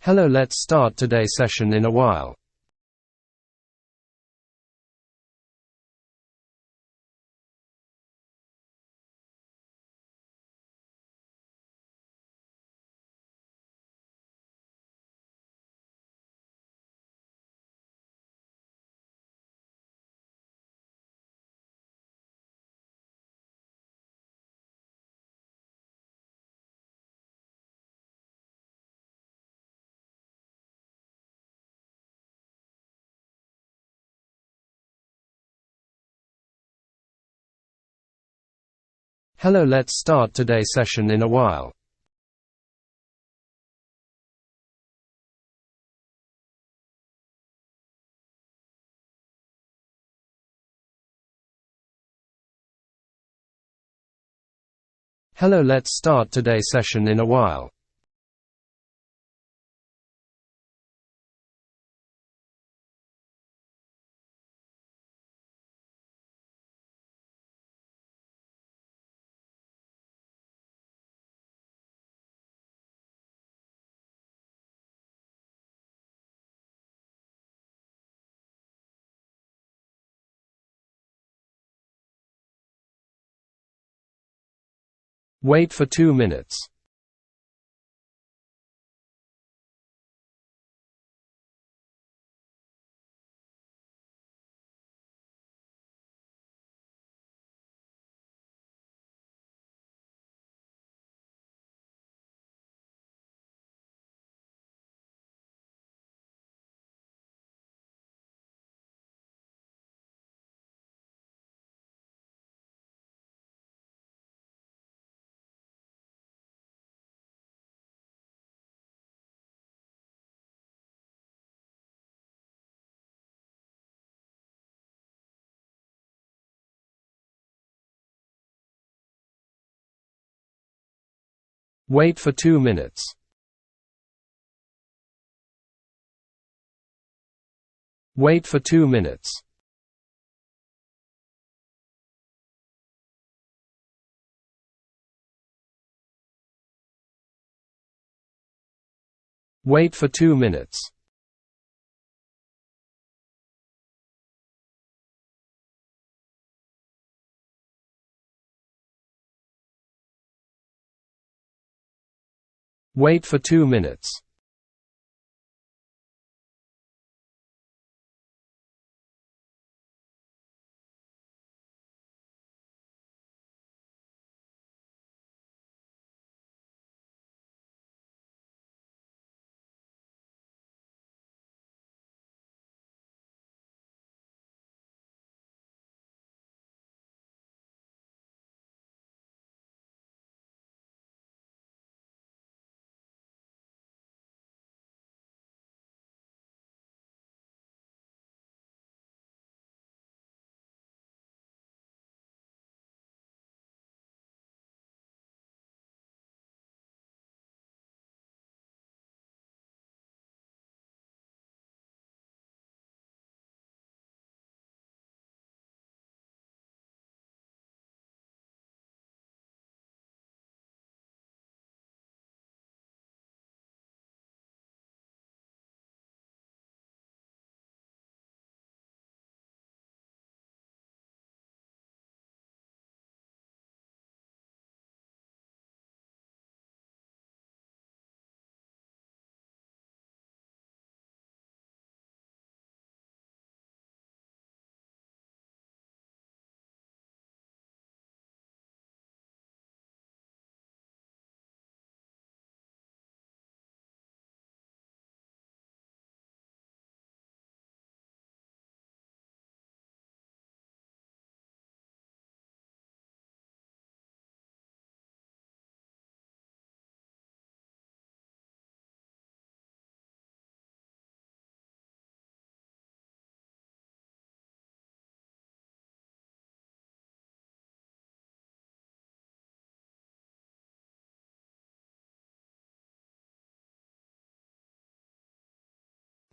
Hello, let's start today's session in a while. Hello, let's start today's session in a while. Hello, let's start today's session in a while. Wait for 2 minutes. Wait for 2 minutes. Wait for 2 minutes. Wait for 2 minutes. Wait for 2 minutes.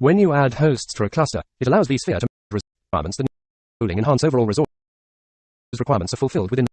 When you add hosts to a cluster, it allows vSphere to meet requirements that enhance overall resource requirements are fulfilled within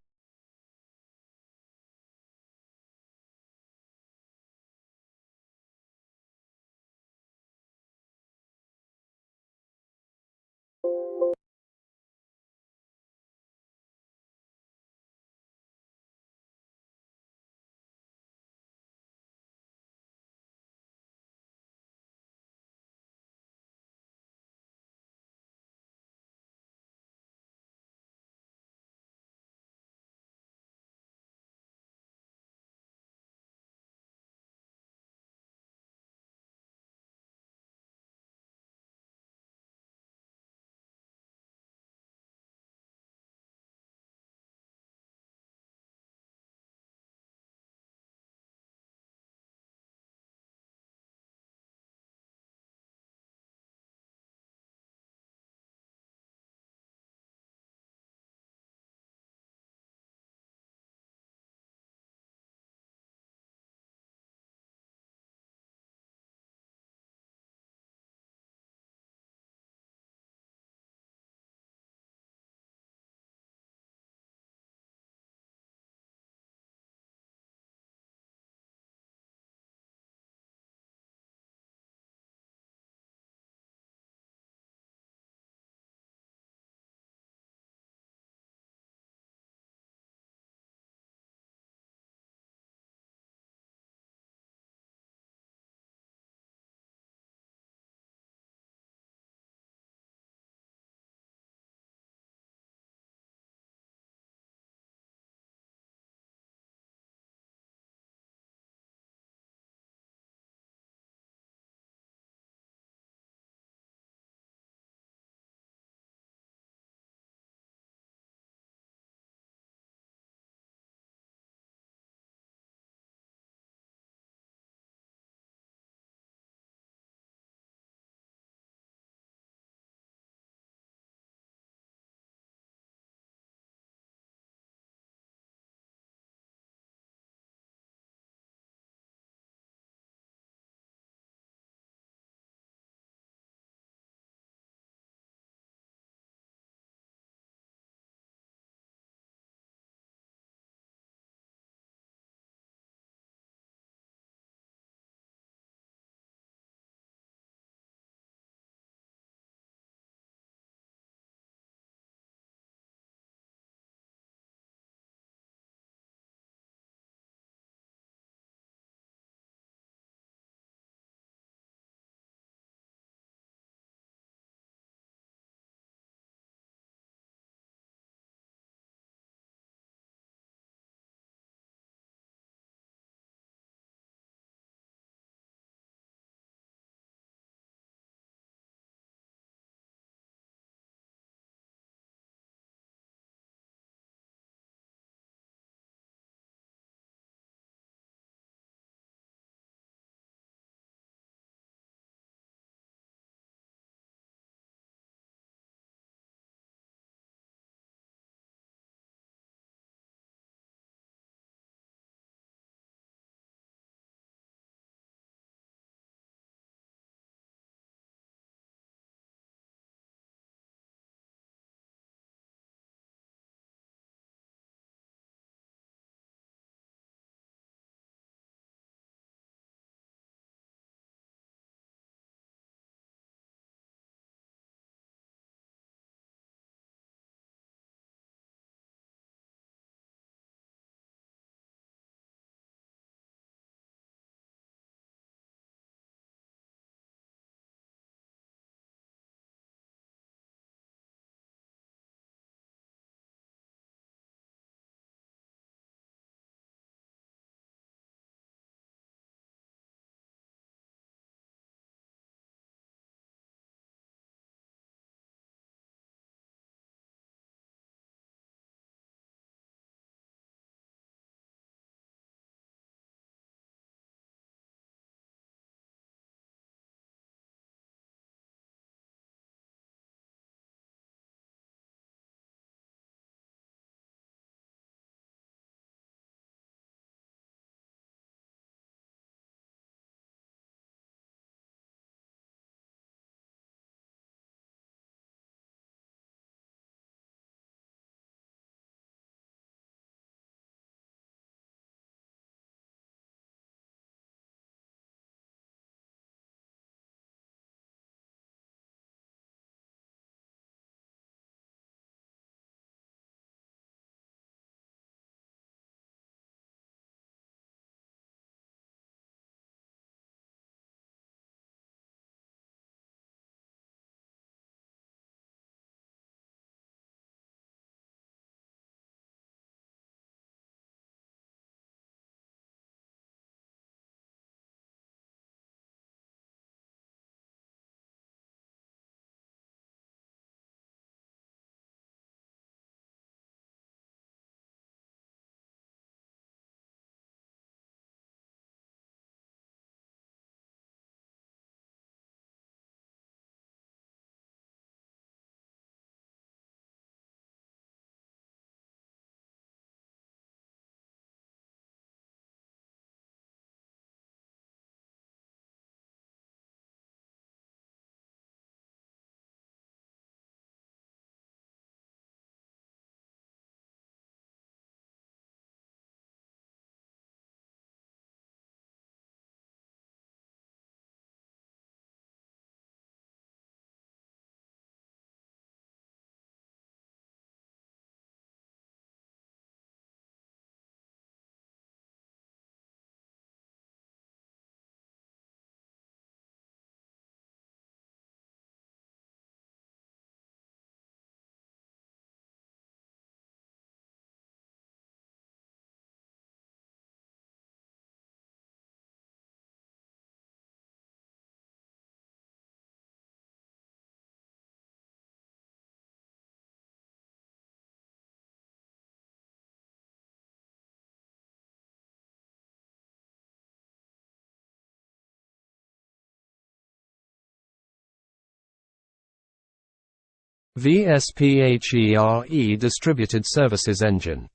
vSphere Distributed Services Engine.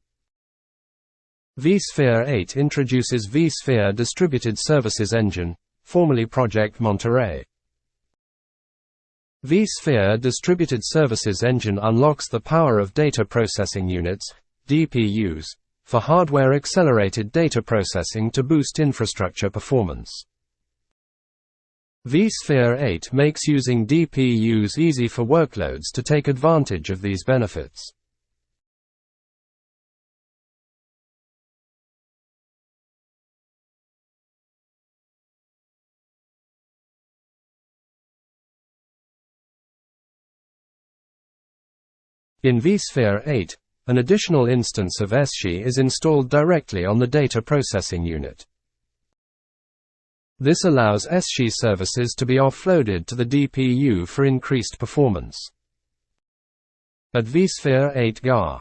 vSphere 8 introduces vSphere Distributed Services Engine, formerly Project Monterey. vSphere Distributed Services Engine unlocks the power of data processing units, DPUs, for hardware-accelerated data processing to boost infrastructure performance. vSphere 8 makes using DPUs easy for workloads to take advantage of these benefits. In vSphere 8, an additional instance of vSphere is installed directly on the data processing unit. This allows vSphere services to be offloaded to the DPU for increased performance. At vSphere 8 GA,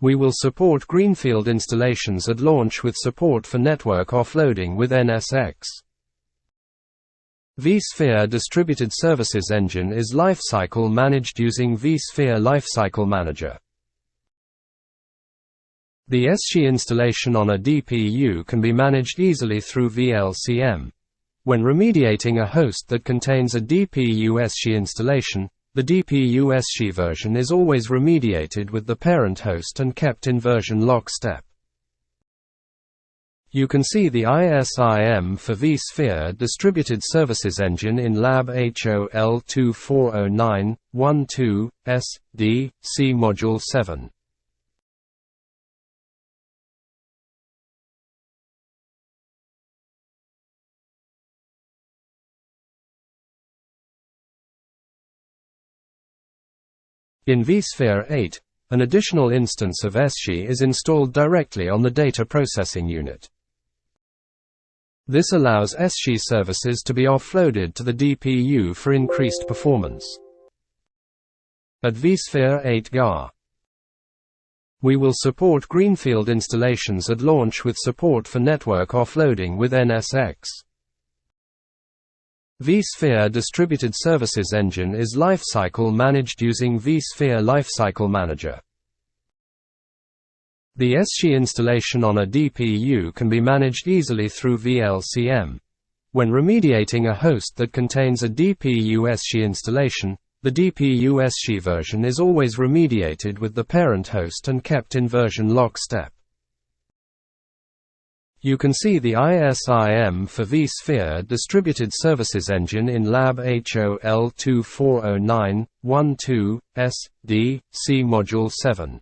we will support greenfield installations at launch with support for network offloading with NSX. vSphere Distributed Services Engine is lifecycle managed using vSphere Lifecycle Manager. The vSphere installation on a DPU can be managed easily through VLCM. When remediating a host that contains a DPU vSphere installation, the DPU vSphere version is always remediated with the parent host and kept in version lockstep. You can see the ISIM for vSphere Distributed Services Engine in Lab HOL2409-12-S-D-C Module 7. In vSphere 8, an additional instance of vSphere is installed directly on the data processing unit. This allows vSphere services to be offloaded to the DPU for increased performance. At vSphere 8 GA, we will support greenfield installations at launch with support for network offloading with NSX. vSphere Distributed Services Engine is lifecycle managed using vSphere Lifecycle Manager. The vSphere installation on a DPU can be managed easily through VLCM. When remediating a host that contains a DPU vSphere installation, the DPU vSphere version is always remediated with the parent host and kept in version lockstep. You can see the ISIM for vSphere Distributed Services Engine in Lab HOL2409-12-S-D-C Module 7.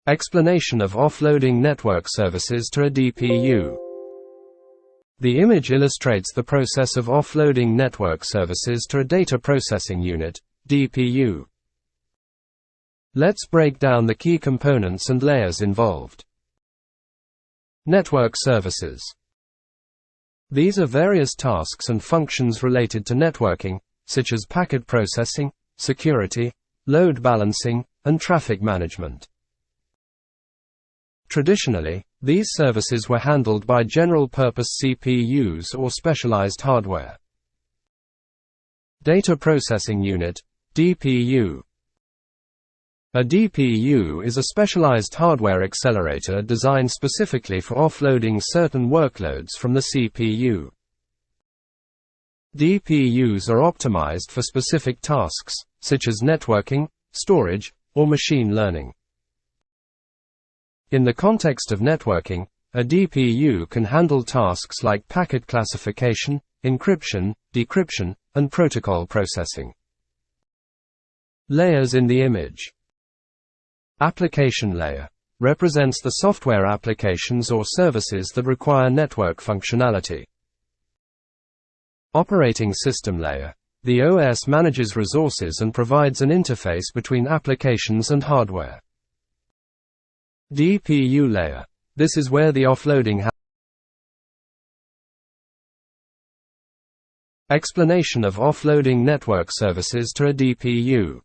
Explanation of offloading network services to a DPU. The image illustrates the process of offloading network services to a data processing unit, DPU. Let's break down the key components and layers involved. Network services. These are various tasks and functions related to networking, such as packet processing, security, load balancing, and traffic management. Traditionally, these services were handled by general-purpose CPUs or specialized hardware. Data Processing Unit, DPU. A DPU is a specialized hardware accelerator designed specifically for offloading certain workloads from the CPU. DPUs are optimized for specific tasks, such as networking, storage, or machine learning. In the context of networking, a DPU can handle tasks like packet classification, encryption, decryption, and protocol processing. Layers in the image. Application layer represents the software applications or services that require network functionality. Operating system layer. The OS manages resources and provides an interface between applications and hardware. DPU layer. This is where the offloading happens. Explanation of offloading network services to a DPU.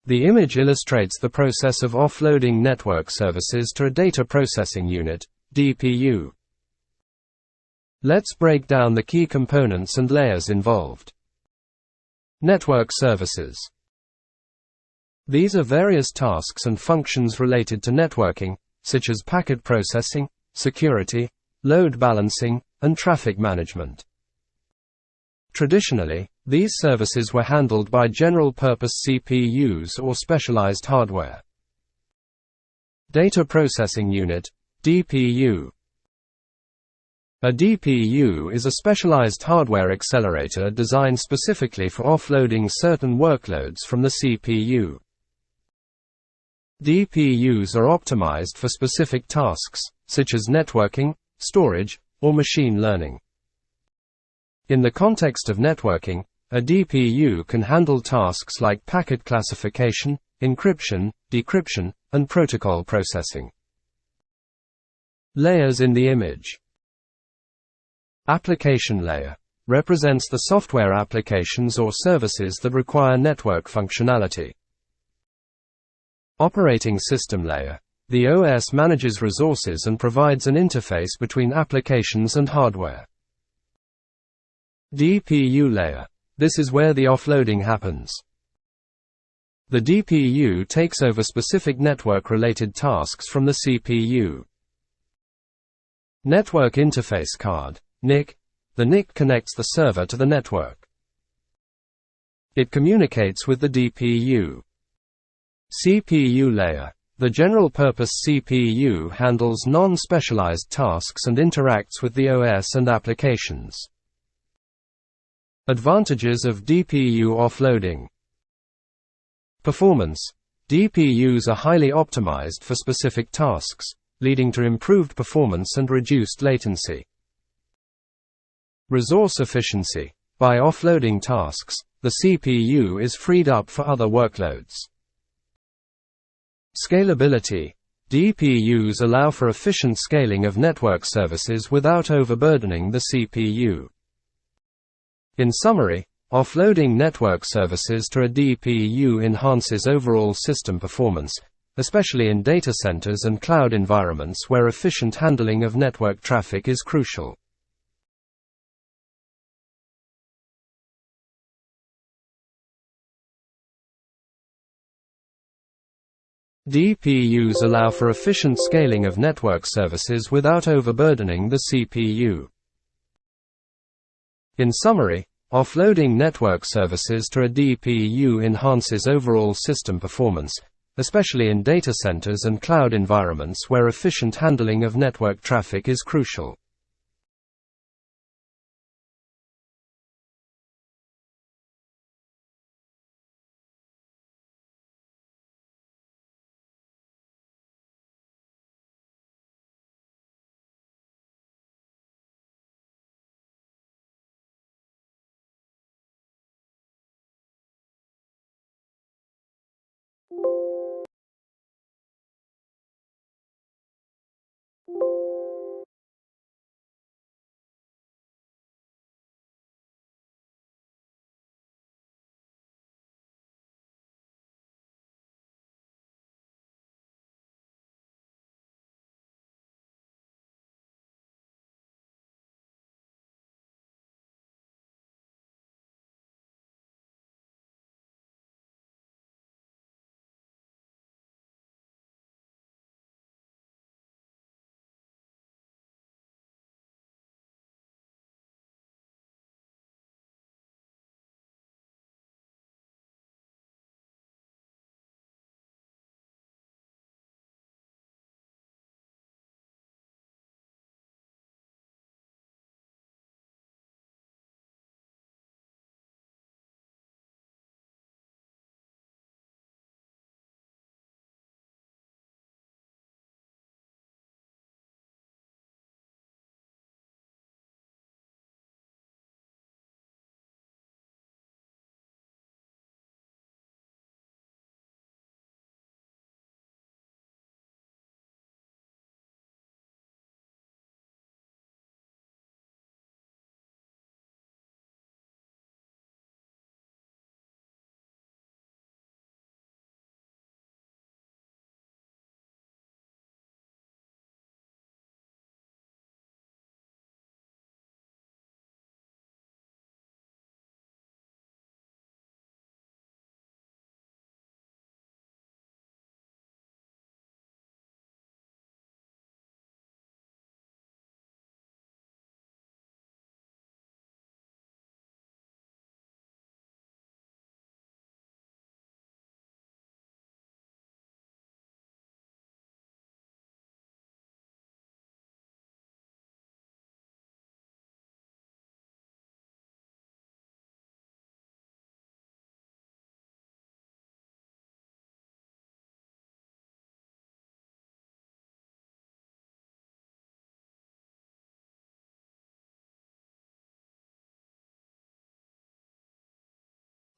The image illustrates the process of offloading network services to a data processing unit, DPU. Let's break down the key components and layers involved. Network services. These are various tasks and functions related to networking, such as packet processing, security, load balancing, and traffic management. Traditionally, these services were handled by general-purpose CPUs or specialized hardware. Data Processing Unit, DPU. A DPU is a specialized hardware accelerator designed specifically for offloading certain workloads from the CPU. DPUs are optimized for specific tasks, such as networking, storage, or machine learning. In the context of networking, a DPU can handle tasks like packet classification, encryption, decryption, and protocol processing. Layers in the image. Application layer represents the software applications or services that require network functionality. Operating system layer. The OS manages resources and provides an interface between applications and hardware. DPU layer. This is where the offloading happens. The DPU takes over specific network-related tasks from the CPU. Network Interface Card, NIC. The NIC connects the server to the network. It communicates with the DPU. CPU layer. The general-purpose CPU handles non-specialized tasks and interacts with the OS and applications. Advantages of DPU offloading. Performance. DPUs are highly optimized for specific tasks, leading to improved performance and reduced latency. Resource efficiency. By offloading tasks, the CPU is freed up for other workloads. Scalability. DPUs allow for efficient scaling of network services without overburdening the CPU. In summary, offloading network services to a DPU enhances overall system performance, especially in data centers and cloud environments where efficient handling of network traffic is crucial. DPUs allow for efficient scaling of network services without overburdening the CPU. In summary, offloading network services to a DPU enhances overall system performance, especially in data centers and cloud environments where efficient handling of network traffic is crucial.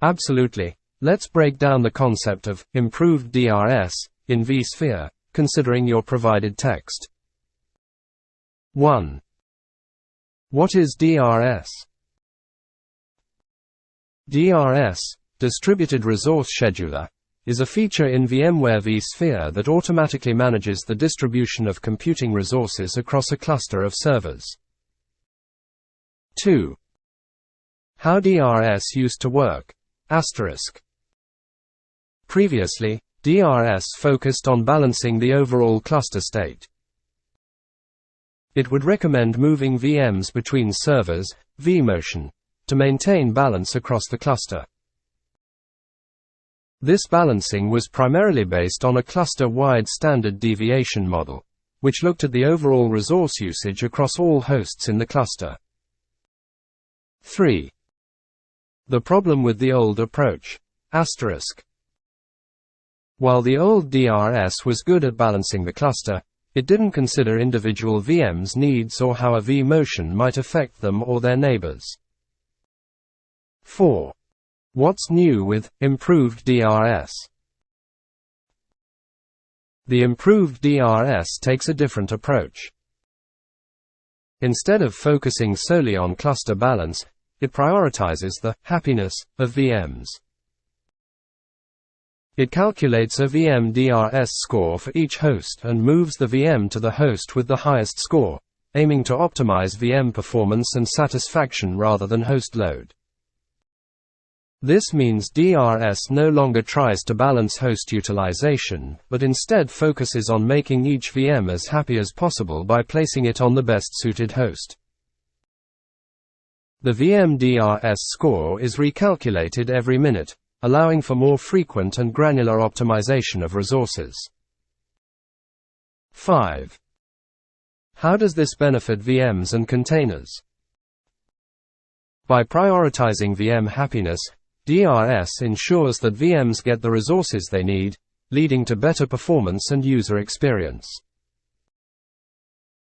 Absolutely. Let's break down the concept of improved DRS in vSphere, considering your provided text. 1. What is DRS? DRS, Distributed Resource Scheduler, is a feature in VMware vSphere that automatically manages the distribution of computing resources across a cluster of servers. 2. How DRS used to work. Previously, DRS focused on balancing the overall cluster state. It would recommend moving VMs between servers, vMotion, to maintain balance across the cluster. This balancing was primarily based on a cluster-wide standard deviation model, which looked at the overall resource usage across all hosts in the cluster. 3. The problem with the old approach. While the old DRS was good at balancing the cluster, it didn't consider individual VMs' needs or how a vMotion might affect them or their neighbors. 4. What's new with improved DRS? The improved DRS takes a different approach. Instead of focusing solely on cluster balance, it prioritizes the happiness of VMs. It calculates a VM DRS score for each host and moves the VM to the host with the highest score, aiming to optimize VM performance and satisfaction rather than host load. This means DRS no longer tries to balance host utilization, but instead focuses on making each VM as happy as possible by placing it on the best suited host. The VM DRS score is recalculated every minute, allowing for more frequent and granular optimization of resources. 5. How does this benefit VMs and containers? By prioritizing VM happiness, DRS ensures that VMs get the resources they need, leading to better performance and user experience.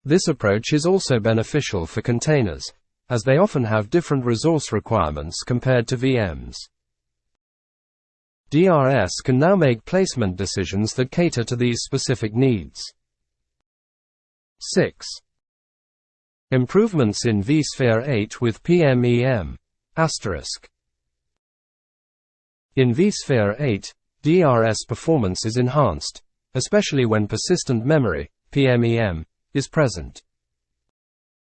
This approach is also beneficial for containers, as they often have different resource requirements compared to VMs. DRS can now make placement decisions that cater to these specific needs. 6. Improvements in vSphere 8 with PMEM***. In vSphere 8, DRS performance is enhanced, especially when persistent memory, PMEM, is present.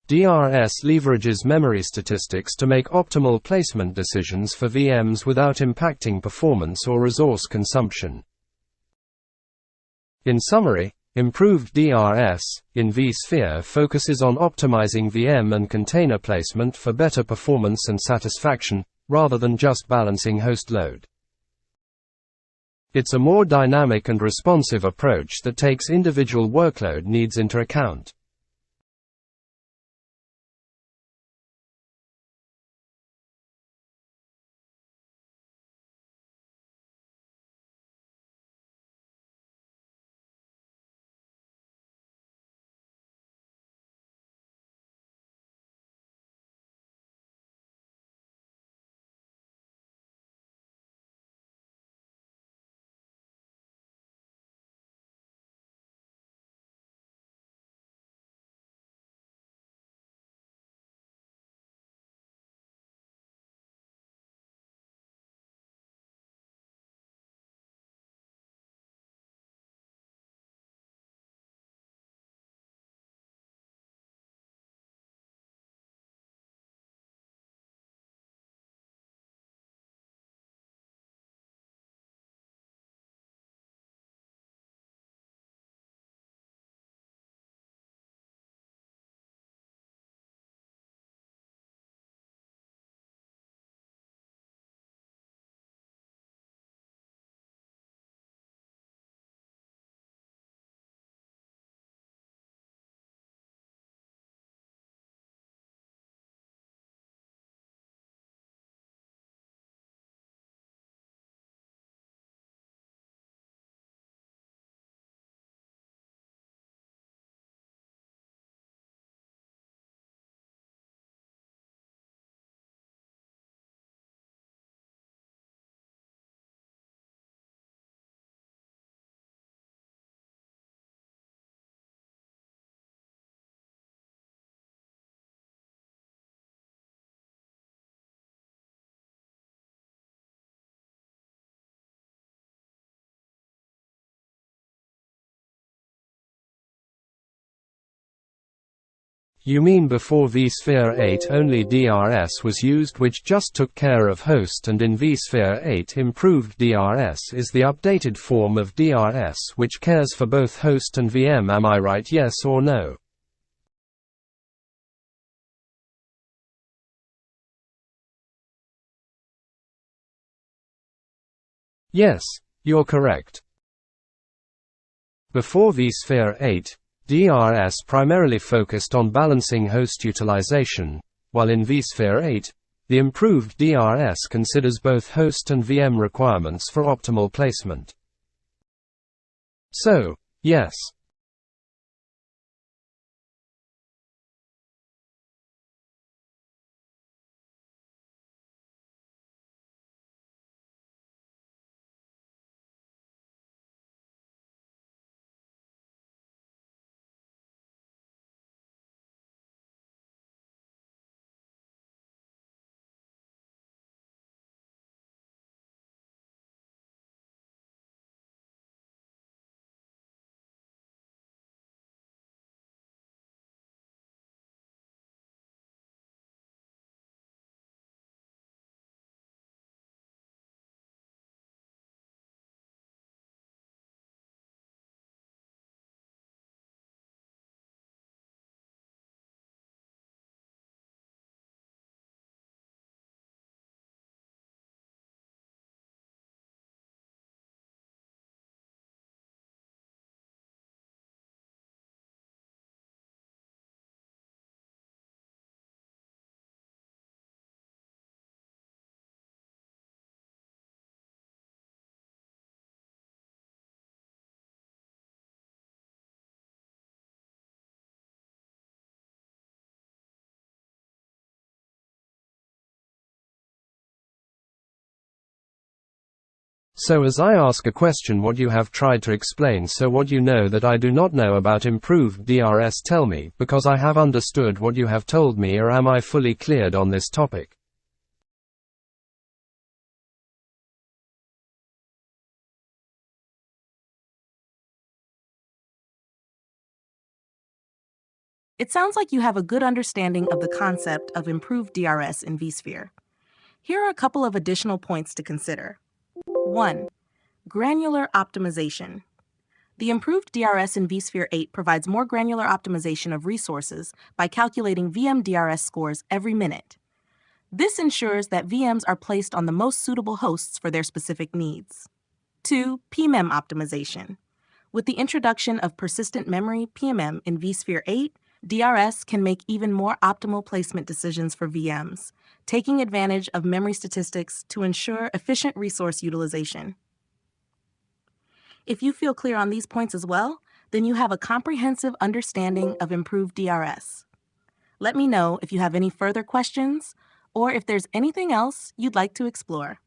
DRS leverages memory statistics to make optimal placement decisions for VMs without impacting performance or resource consumption. In summary, improved DRS in vSphere focuses on optimizing VM and container placement for better performance and satisfaction, rather than just balancing host load. It's a more dynamic and responsive approach that takes individual workload needs into account. You mean before vSphere 8 only DRS was used, which just took care of host, and in vSphere 8 improved DRS is the updated form of DRS which cares for both host and VM. Am I right, yes or no? Yes, you're correct. Before vSphere 8, DRS primarily focused on balancing host utilization, while in vSphere 8, the improved DRS considers both host and VM requirements for optimal placement. So, yes. So as I ask a question, what you have tried to explain, so what you know that I do not know about improved DRS, tell me, because I have understood what you have told me, or am I fully cleared on this topic? It sounds like you have a good understanding of the concept of improved DRS in vSphere. Here are a couple of additional points to consider. 1. Granular optimization. The improved DRS in vSphere 8 provides more granular optimization of resources by calculating VM DRS scores every minute. This ensures that VMs are placed on the most suitable hosts for their specific needs. 2. PMEM optimization. With the introduction of persistent memory (PMM) in vSphere 8, DRS can make even more optimal placement decisions for VMs, taking advantage of memory statistics to ensure efficient resource utilization. If you feel clear on these points as well, then you have a comprehensive understanding of improved DRS. Let me know if you have any further questions or if there's anything else you'd like to explore.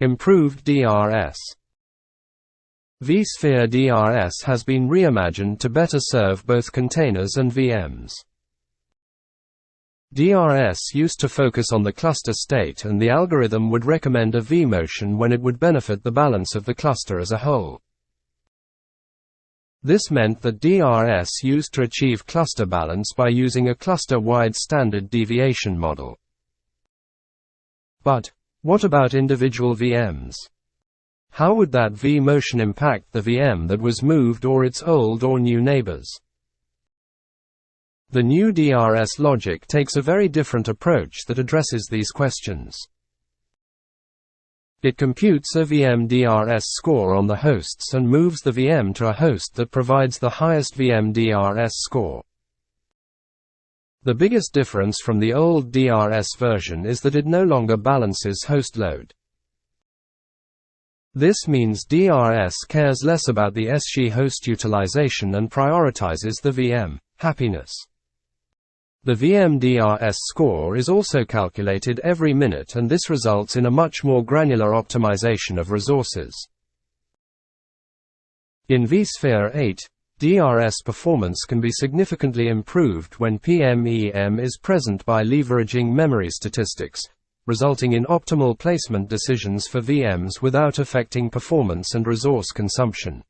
Improved DRS. vSphere DRS has been reimagined to better serve both containers and VMs. DRS used to focus on the cluster state, and the algorithm would recommend a vMotion when it would benefit the balance of the cluster as a whole. This meant that DRS used to achieve cluster balance by using a cluster-wide standard deviation model. But what about individual VMs? How would that vMotion impact the VM that was moved or its old or new neighbors? The new DRS logic takes a very different approach that addresses these questions. It computes a VM DRS score on the hosts and moves the VM to a host that provides the highest VM DRS score. The biggest difference from the old DRS version is that it no longer balances host load. This means DRS cares less about the SG host utilization and prioritizes the VM happiness. The VM DRS score is also calculated every minute, and this results in a much more granular optimization of resources. In vSphere 8, DRS performance can be significantly improved when PMEM is present by leveraging memory statistics, resulting in optimal placement decisions for VMs without affecting performance and resource consumption.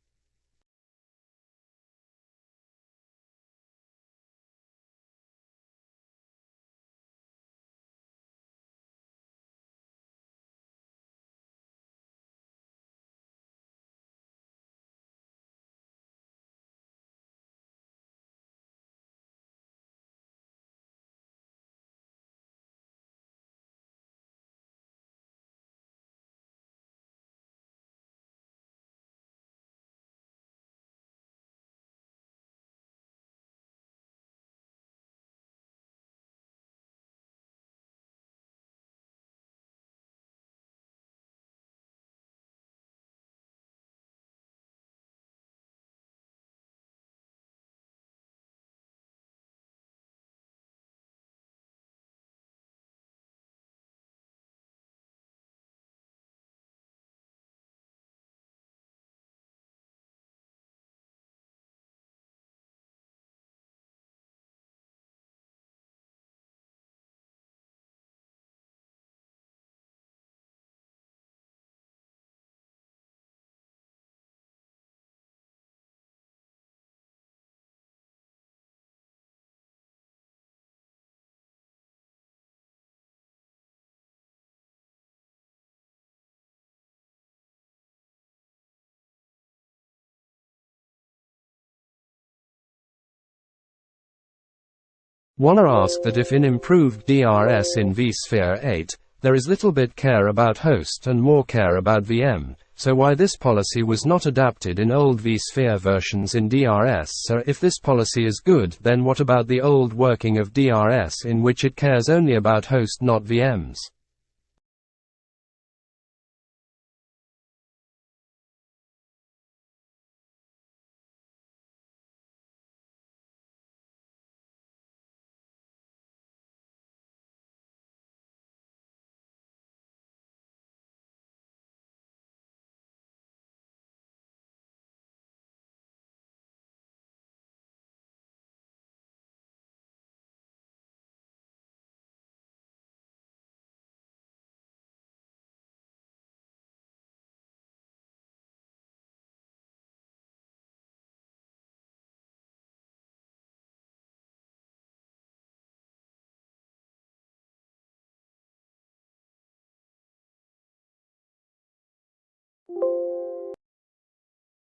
Wanna ask that if in improved DRS in vSphere 8, there is little bit care about host and more care about VM, so why this policy was not adapted in old vSphere versions in DRS? So if this policy is good, then what about the old working of DRS in which it cares only about host not VMs?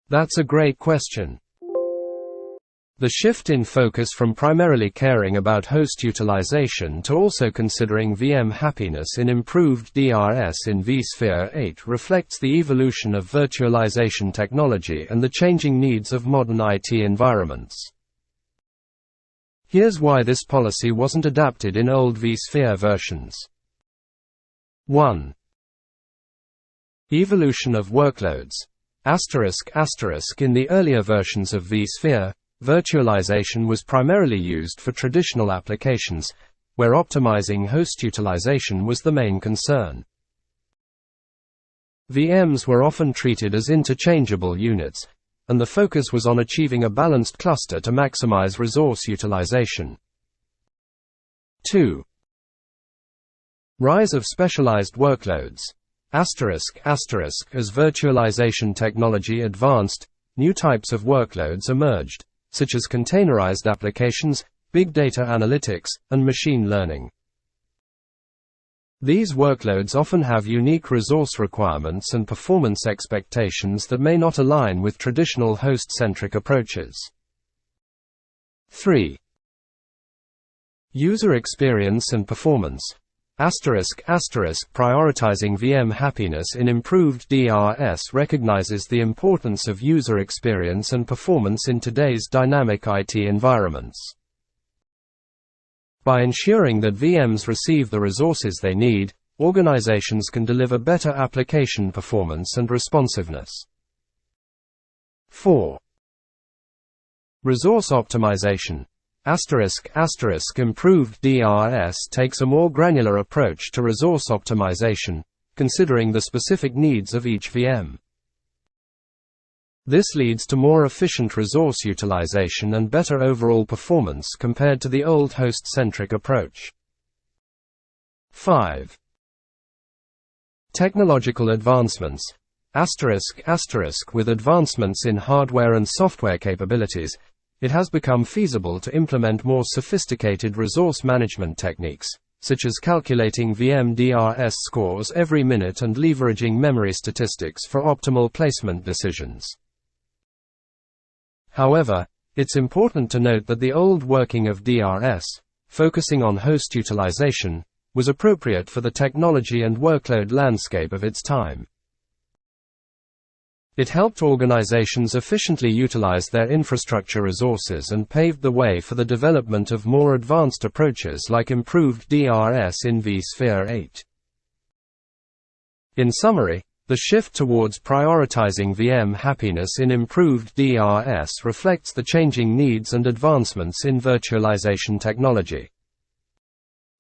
That's a great question. The shift in focus from primarily caring about host utilization to also considering VM happiness in improved DRS in vSphere 8 reflects the evolution of virtualization technology and the changing needs of modern IT environments. Here's why this policy wasn't adapted in old vSphere versions. 1. Evolution of workloads. In the earlier versions of vSphere, virtualization was primarily used for traditional applications, where optimizing host utilization was the main concern. VMs were often treated as interchangeable units, and the focus was on achieving a balanced cluster to maximize resource utilization. 2. Rise of specialized workloads. As virtualization technology advanced, new types of workloads emerged, such as containerized applications, big data analytics, and machine learning. These workloads often have unique resource requirements and performance expectations that may not align with traditional host-centric approaches. 3. User experience and performance. Prioritizing VM happiness in improved DRS recognizes the importance of user experience and performance in today's dynamic IT environments. By ensuring that VMs receive the resources they need, organizations can deliver better application performance and responsiveness. 4. Resource optimization. Improved DRS takes a more granular approach to resource optimization, considering the specific needs of each VM. This leads to more efficient resource utilization and better overall performance compared to the old host-centric approach. 5. Technological advancements. With advancements in hardware and software capabilities, it has become feasible to implement more sophisticated resource management techniques, such as calculating VM DRS scores every minute and leveraging memory statistics for optimal placement decisions. However, it's important to note that the old working of DRS, focusing on host utilization, was appropriate for the technology and workload landscape of its time. It helped organizations efficiently utilize their infrastructure resources and paved the way for the development of more advanced approaches like improved DRS in vSphere 8. In summary, the shift towards prioritizing VM happiness in improved DRS reflects the changing needs and advancements in virtualization technology.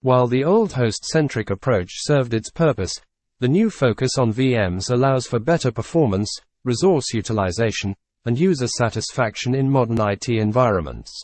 While the old host-centric approach served its purpose, the new focus on VMs allows for better performance, resource utilization, and user satisfaction in modern IT environments.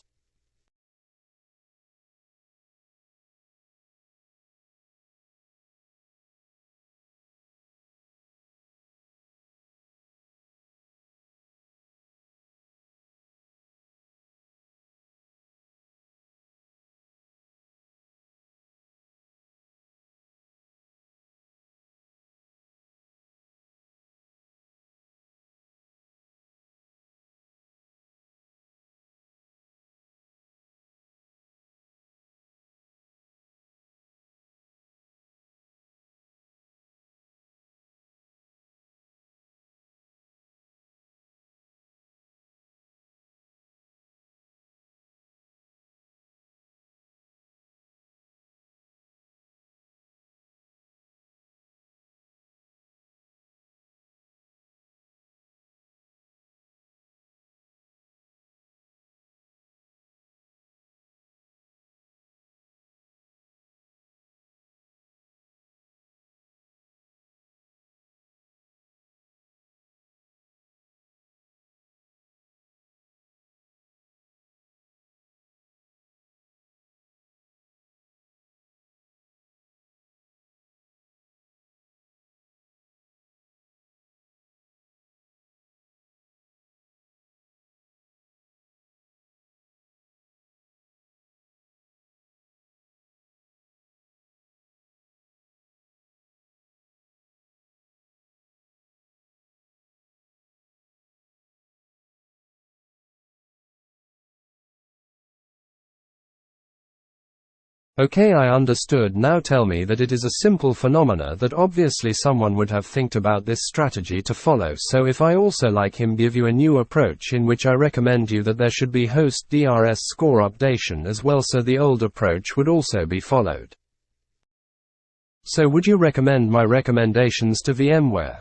Okay, I understood. Now tell me that it is a simple phenomena that obviously someone would have think about this strategy to follow. So if I also like him give you a new approach in which I recommend you that there should be host DRS score updation as well, so the old approach would also be followed. So would you recommend my recommendations to VMware?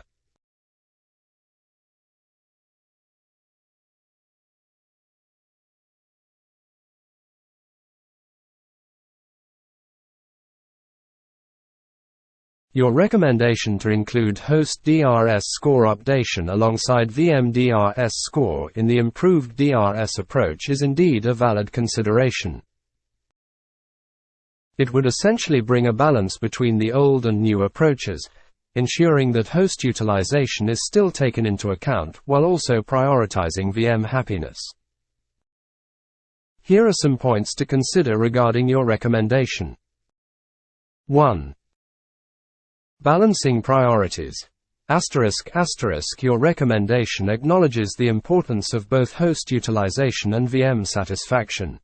Your recommendation to include host DRS score updation alongside VM DRS score in the improved DRS approach is indeed a valid consideration. It would essentially bring a balance between the old and new approaches, ensuring that host utilization is still taken into account while also prioritizing VM happiness. Here are some points to consider regarding your recommendation. 1. Balancing priorities. Your recommendation acknowledges the importance of both host utilization and VM satisfaction.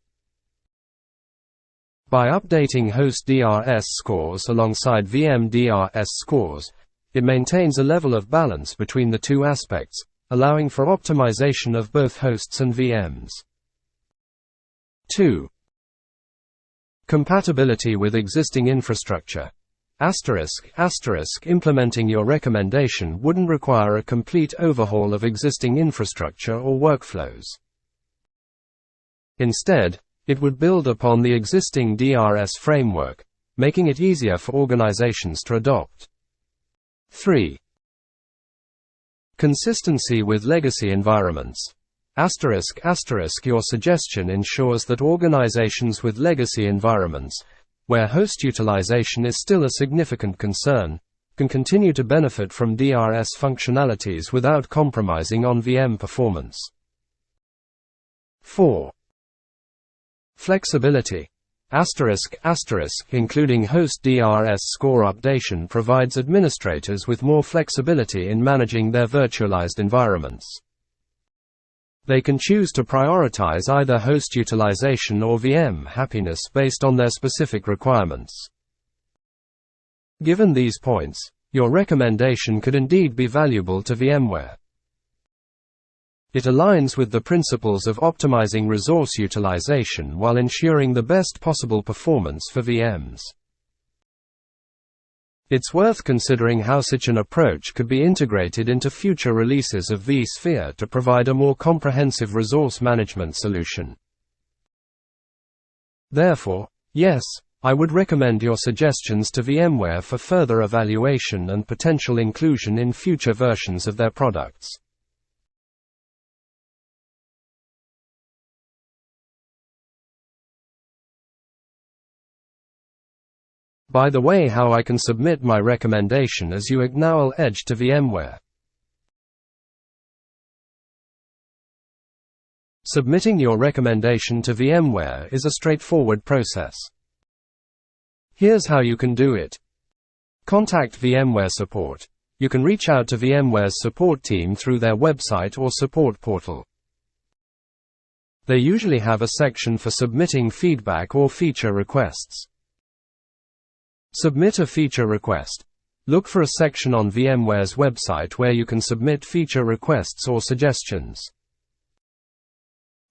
By updating host DRS scores alongside VM DRS scores, it maintains a level of balance between the two aspects, allowing for optimization of both hosts and VMs. 2. Compatibility with existing infrastructure. Implementing your recommendation wouldn't require a complete overhaul of existing infrastructure or workflows. Instead, it would build upon the existing DRS framework, making it easier for organizations to adopt. 3. Consistency with legacy environments. Your suggestion ensures that organizations with legacy environments, where host utilization is still a significant concern, can continue to benefit from DRS functionalities without compromising on VM performance. 4. Flexibility. Including host DRS score updation provides administrators with more flexibility in managing their virtualized environments. They can choose to prioritize either host utilization or VM happiness based on their specific requirements. Given these points, your recommendation could indeed be valuable to VMware. It aligns with the principles of optimizing resource utilization while ensuring the best possible performance for VMs. It's worth considering how such an approach could be integrated into future releases of vSphere to provide a more comprehensive resource management solution. Therefore, yes, I would recommend your suggestions to VMware for further evaluation and potential inclusion in future versions of their products. By the way, how I can submit my recommendation as you acknowledge Edge to VMware. Submitting your recommendation to VMware is a straightforward process. Here's how you can do it. Contact VMware support. You can reach out to VMware's support team through their website or support portal. They usually have a section for submitting feedback or feature requests. Submit a feature request. Look for a section on VMware's website where you can submit feature requests or suggestions.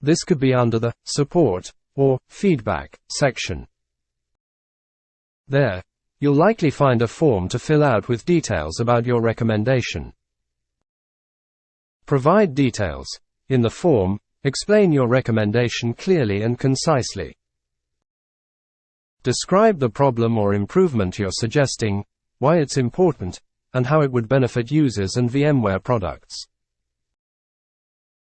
This could be under the Support or Feedback section. There, you'll likely find a form to fill out with details about your recommendation. Provide details. In the form, explain your recommendation clearly and concisely. Describe the problem or improvement you're suggesting, why it's important, and how it would benefit users and VMware products.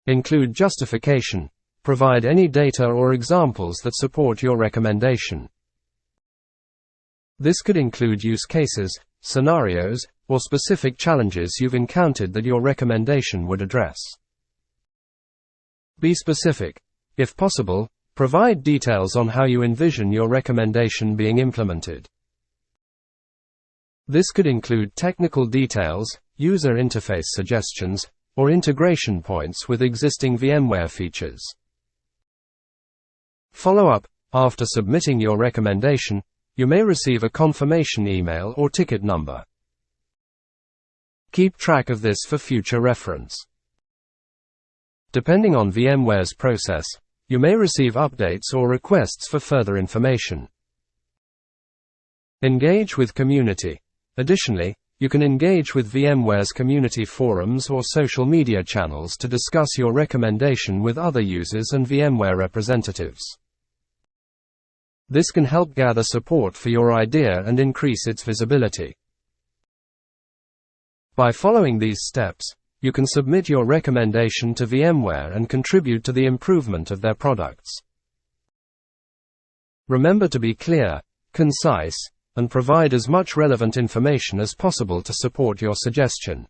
Include justification. Provide any data or examples that support your recommendation. This could include use cases, scenarios, or specific challenges you've encountered that your recommendation would address. Be specific. If possible, provide details on how you envision your recommendation being implemented. This could include technical details, user interface suggestions, or integration points with existing VMware features. Follow up. After submitting your recommendation, you may receive a confirmation email or ticket number. Keep track of this for future reference. Depending on VMware's process, you may receive updates or requests for further information. Engage with community. Additionally, you can engage with VMware's community forums or social media channels to discuss your recommendation with other users and VMware representatives. This can help gather support for your idea and increase its visibility. By following these steps, you can submit your recommendation to VMware and contribute to the improvement of their products. Remember to be clear, concise, and provide as much relevant information as possible to support your suggestion.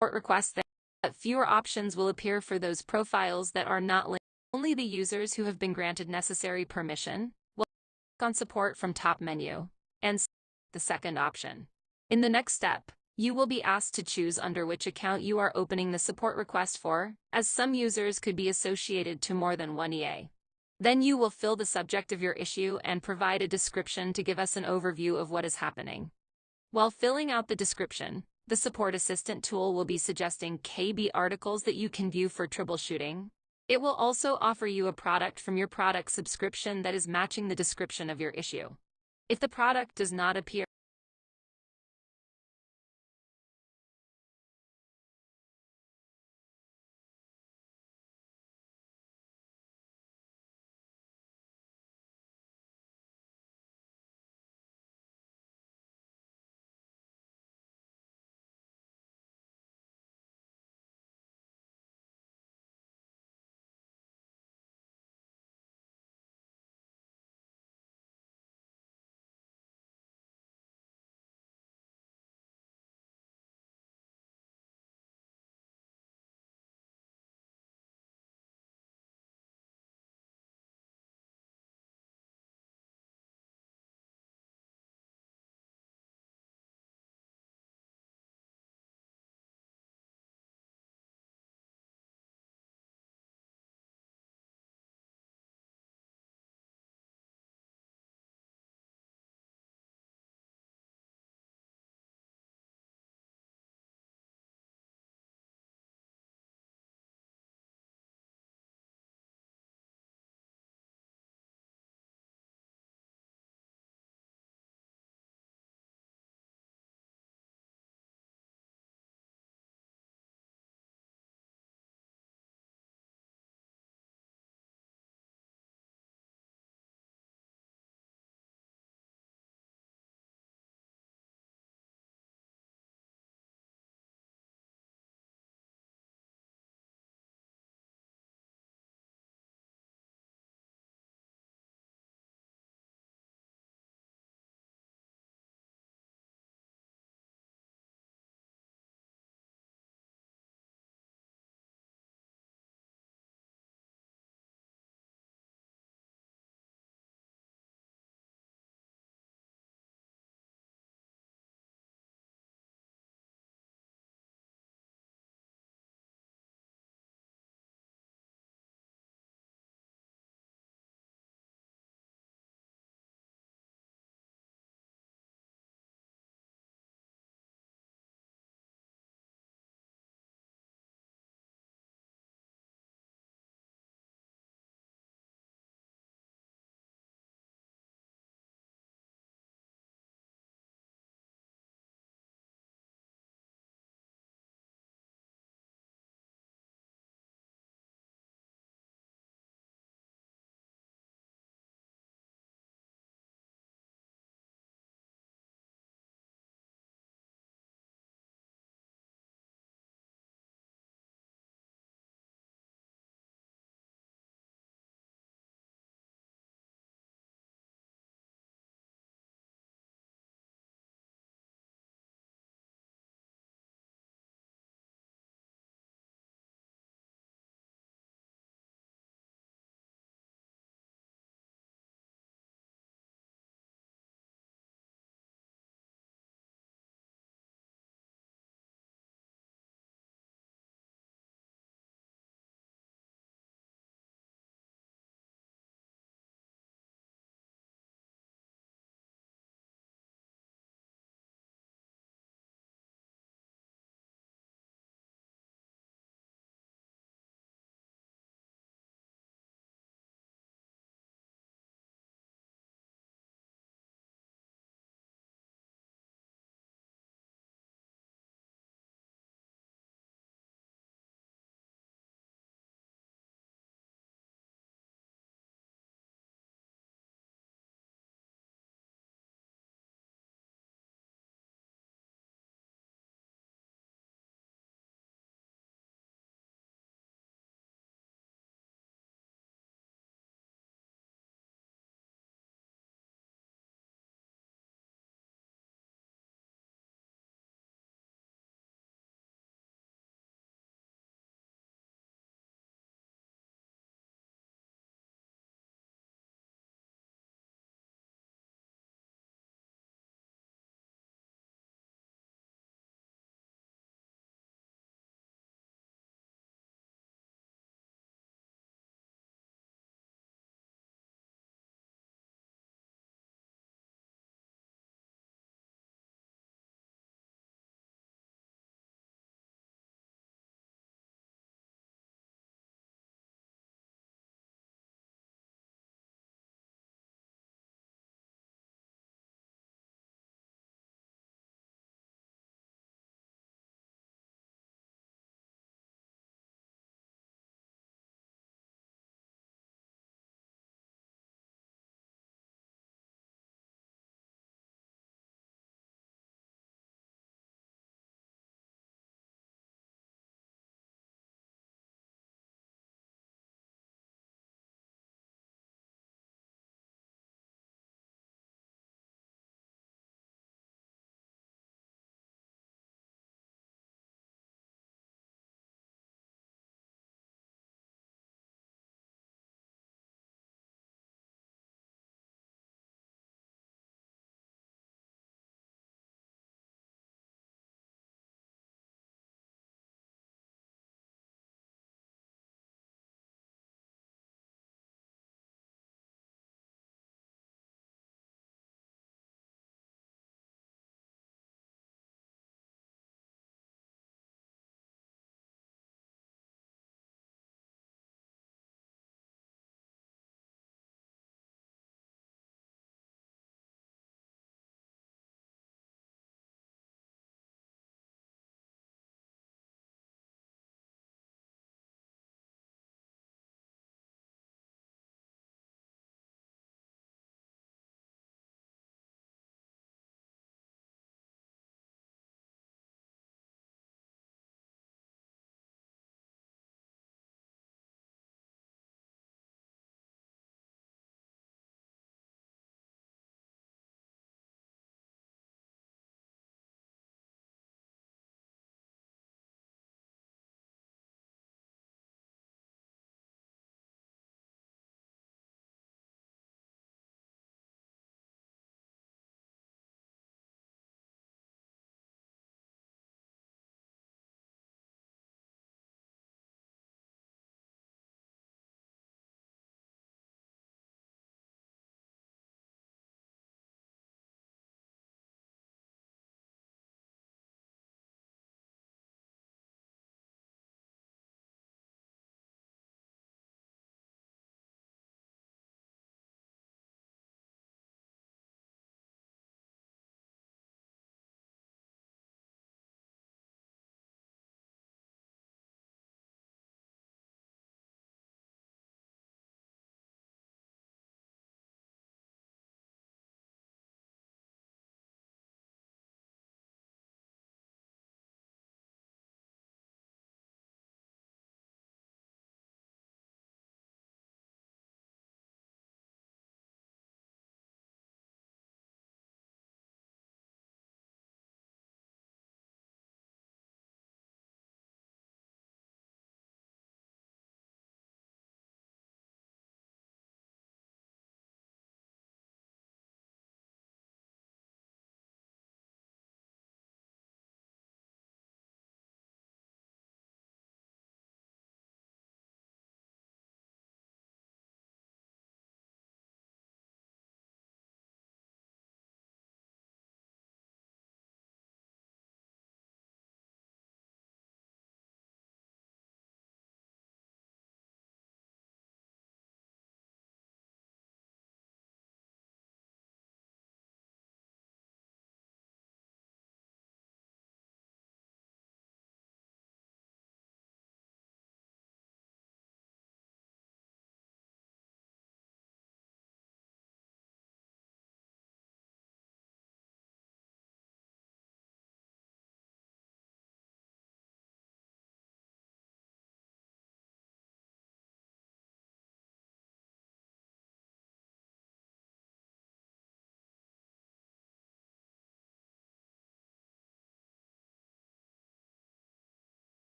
Support requests that fewer options will appear for those profiles that are not linked. Only the users who have been granted necessary permission will click on support from top menu and select the second option. In the next step, you will be asked to choose under which account you are opening the support request for, as some users could be associated to more than one EA. Then you will fill the subject of your issue and provide a description to give us an overview of what is happening. While filling out the description, the Support Assistant tool will be suggesting KB articles that you can view for troubleshooting. It will also offer you a product from your product subscription that is matching the description of your issue. If the product does not appear